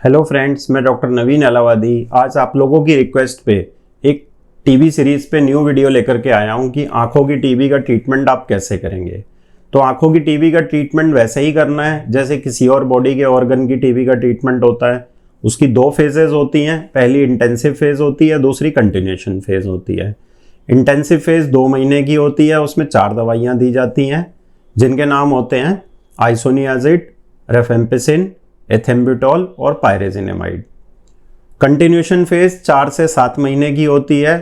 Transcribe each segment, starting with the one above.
Hello friends, मैं doctor नवीन अलावादी आज आप लोगों की रिक्वेस्ट पे एक टीबी सीरीज पे न्यू वीडियो लेकर के आया हूँ कि आंखों की टीबी का ट्रीटमेंट आप कैसे करेंगे। तो आंखों की टीबी का ट्रीटमेंट वैसे ही करना है जैसे किसी और बॉडी के ऑर्गन की टीबी का ट्रीटमेंट होता है। उसकी दो फेजेज होती हैं, पहली इंटेंसिव फेज होती है, दूसरी कंटिन्यूएशन फेज होती है। इंटेंसिव फेज 2 महीने की होती है, उसमें 4 दवाइयाँ दी जाती हैं जिनके नाम होते हैं आइसोनियाजिड, रेफेम्पिसिन, एथेम्ब्यूटॉल और पायरेजिनेमाइड। कंटिन्यूएशन फेज 4 से 7 महीने की होती है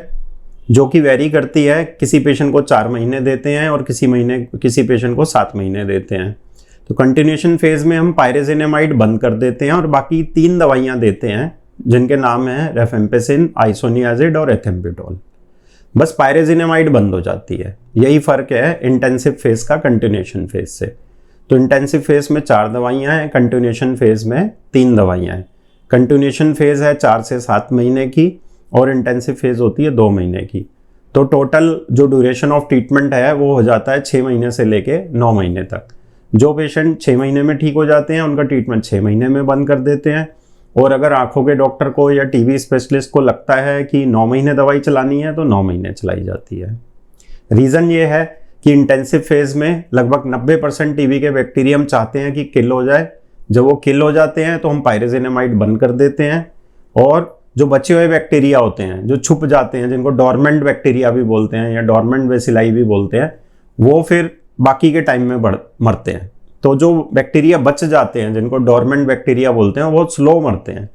जो कि वेरी करती है, किसी पेशेंट को 4 महीने देते हैं और किसी पेशेंट को 7 महीने देते हैं। तो कंटिन्यूएशन फेज में हम पायरेजिनेमाइड बंद कर देते हैं और बाकी 3 दवाइयां देते हैं जिनके नाम हैं रेफेम्पिसिन, आइसोनियाजिड और एथेम्ब्यूटॉल। बस पायरेजिनेमाइड बंद हो जाती है, यही फर्क है इंटेंसिव फेज का कंटिन्यूएशन फेज से। तो इंटेंसिव फेज में 4 दवाइयां हैं, कंटिन्यूएशन फेज में 3 दवाइयां हैं। कंटिन्यूएशन फेज है 4 से 7 महीने की और इंटेंसिव फेज होती है 2 महीने की। तो टोटल जो ड्यूरेशन ऑफ ट्रीटमेंट है वो हो जाता है 6 महीने से लेके 9 महीने तक। जो पेशेंट 6 महीने में ठीक हो जाते हैं उनका ट्रीटमेंट 6 महीने में बंद कर देते हैं। और अगर आंखों के डॉक्टर को या टीबी स्पेशलिस्ट को लगता है कि 9 महीने दवाई चलानी है तो 9 महीने चलाई जाती है। रीज़न ये है कि इंटेंसिव फेज में लगभग 90% टीबी के बैक्टीरिया हम चाहते हैं कि किल हो जाए। जब वो किल हो जाते हैं तो हम पायरेजिनेमाइड बंद कर देते हैं और जो बचे हुए बैक्टीरिया होते हैं, जो छुप जाते हैं, जिनको डॉर्मेंट बैक्टीरिया भी बोलते हैं या डॉर्मेंट बेसिलाई भी बोलते हैं, वो फिर बाकी के टाइम में मरते हैं। तो जो बैक्टीरिया बच जाते हैं, जिनको डॉर्मेंट बैक्टीरिया बोलते हैं, वो स्लो मरते हैं।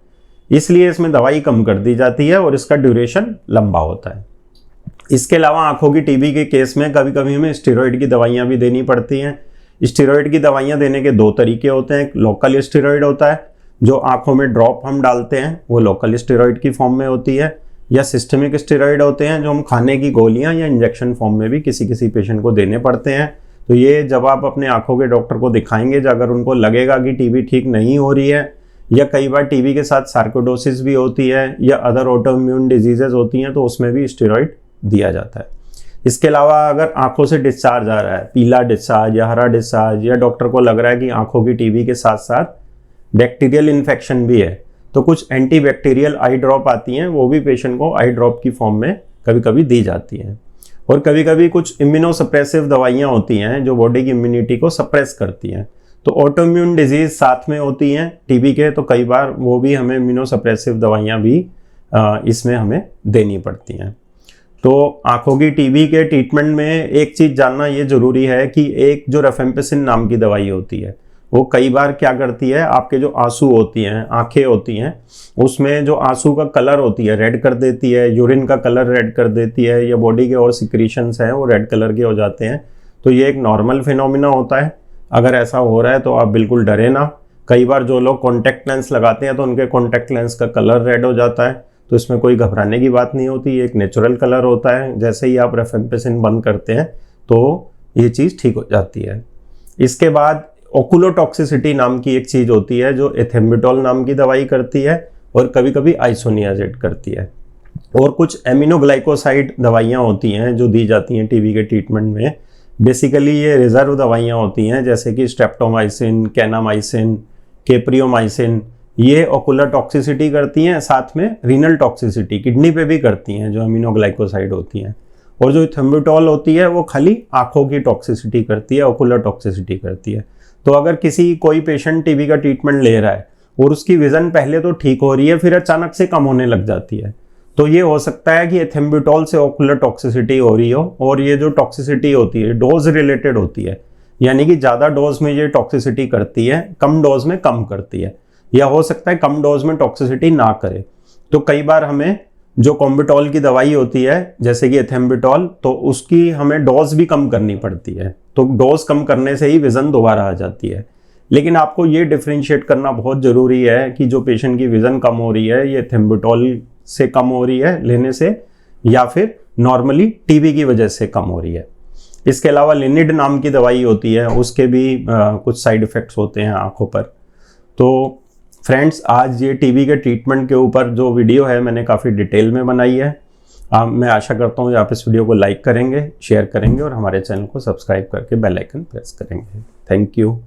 इसलिए इसमें दवाई कम कर दी जाती है और इसका ड्यूरेशन लंबा होता है। इसके अलावा आंखों की टीबी के केस में कभी कभी हमें स्टेरॉइड की दवाइयाँ भी देनी पड़ती हैं। स्टेरॉइड की दवाइयाँ देने के 2 तरीके होते हैं। एक लोकल स्टेरॉइड होता है, जो आंखों में ड्रॉप हम डालते हैं, वो लोकल स्टेरॉइड की फॉर्म में होती है, या सिस्टमिक स्टेरॉइड होते हैं जो हम खाने की गोलियाँ या इंजेक्शन फॉर्म में भी किसी किसी पेशेंट को देने पड़ते हैं। तो ये जब आप अपने आंखों के डॉक्टर को दिखाएंगे, अगर उनको लगेगा कि टीबी ठीक नहीं हो रही है या कई बार टीबी के साथ सार्कोइडोसिस भी होती है या अदर ऑटोइम्यून डिजीजेज होती हैं, तो उसमें भी स्टेरॉइड दिया जाता है। इसके अलावा अगर आंखों से डिस्चार्ज आ रहा है, पीला डिस्चार्ज या हरा डिस्चार्ज, या डॉक्टर को लग रहा है कि आंखों की टीबी के साथ साथ बैक्टीरियल इन्फेक्शन भी है, तो कुछ एंटी बैक्टीरियल आई ड्रॉप आती हैं, वो भी पेशेंट को आई ड्रॉप की फॉर्म में कभी कभी दी जाती हैं। और कभी कभी कुछ इम्यूनोसप्रेसिव दवाइयाँ होती हैं जो बॉडी की इम्यूनिटी को सप्रेस करती हैं। तो ऑटोइम्यून डिजीज साथ में होती हैं टीबी के, तो कई बार वो भी हमें इम्यूनोसप्रेसिव दवाइयाँ भी इसमें हमें देनी पड़ती हैं। तो आंखों की टीबी के ट्रीटमेंट में एक चीज़ जानना ये ज़रूरी है कि एक जो रेफेम्पिसिन नाम की दवाई होती है, वो कई बार क्या करती है, आपके जो आंसू होती हैं, आंखें होती हैं, उसमें जो आंसू का कलर होती है रेड कर देती है, यूरिन का कलर रेड कर देती है, या बॉडी के और सिक्रीशंस हैं वो रेड कलर के हो जाते हैं। तो ये एक नॉर्मल फिनोमिना होता है। अगर ऐसा हो रहा है तो आप बिल्कुल डरे ना। कई बार जो लोग कॉन्टैक्ट लेंस लगाते हैं तो उनके कॉन्टैक्ट लेंस का कलर रेड हो जाता है, तो इसमें कोई घबराने की बात नहीं होती। एक नेचुरल कलर होता है। जैसे ही आप रेफेम्पिसिन बंद करते हैं तो ये चीज़ ठीक हो जाती है। इसके बाद ओकुलोटॉक्सिसिटी नाम की एक चीज़ होती है जो एथेम्ब्यूटॉल नाम की दवाई करती है और कभी कभी आइसोनियाजिड करती है। और कुछ एमिनोग्लाइकोसाइड दवाइयाँ होती हैं जो दी जाती हैं टीबी के ट्रीटमेंट में। बेसिकली ये रिजर्व दवाइयाँ होती हैं जैसे कि स्ट्रेप्टोमाइसिन, कैनामाइसिन, केप्रियोमाइसिन। ये ओकुलर टॉक्सिसिटी करती हैं, साथ में रीनल टॉक्सिसिटी किडनी पे भी करती हैं जो अमीनोग्लाइकोसाइड होती हैं। और जो एथेम्ब्यूटॉल होती है वो खाली आंखों की टॉक्सिसिटी करती है, ओकुलर टॉक्सिसिटी करती है। तो अगर कोई पेशेंट टीबी का ट्रीटमेंट ले रहा है और उसकी विजन पहले तो ठीक हो रही है, फिर अचानक से कम होने लग जाती है, तो ये हो सकता है कि एथेम्ब्यूटॉल से ओकुलर टॉक्सिसिटी हो रही हो। और ये जो टॉक्सिसिटी होती है डोज रिलेटेड होती है, यानी कि ज़्यादा डोज में ये टॉक्सिसिटी करती है, कम डोज में कम करती है, या हो सकता है कम डोज में टॉक्सिसिटी ना करे। तो कई बार हमें जो कॉम्बिटॉल की दवाई होती है जैसे कि एथेम्ब्यूटॉल, तो उसकी हमें डोज भी कम करनी पड़ती है। तो डोज कम करने से ही विज़न दोबारा आ जाती है। लेकिन आपको ये डिफ्रेंशिएट करना बहुत ज़रूरी है कि जो पेशेंट की विज़न कम हो रही है ये एथेम्ब्यूटॉल से कम हो रही है लेने से, या फिर नॉर्मली टीबी की वजह से कम हो रही है। इसके अलावा लिनिड नाम की दवाई होती है, उसके भी कुछ साइड इफ़ेक्ट्स होते हैं आँखों पर। तो फ्रेंड्स, आज ये टीबी के ट्रीटमेंट के ऊपर जो वीडियो है मैंने काफ़ी डिटेल में बनाई है। मैं आशा करता हूँ कि आप इस वीडियो को लाइक करेंगे, शेयर करेंगे और हमारे चैनल को सब्सक्राइब करके बेल आइकन प्रेस करेंगे। Thank you.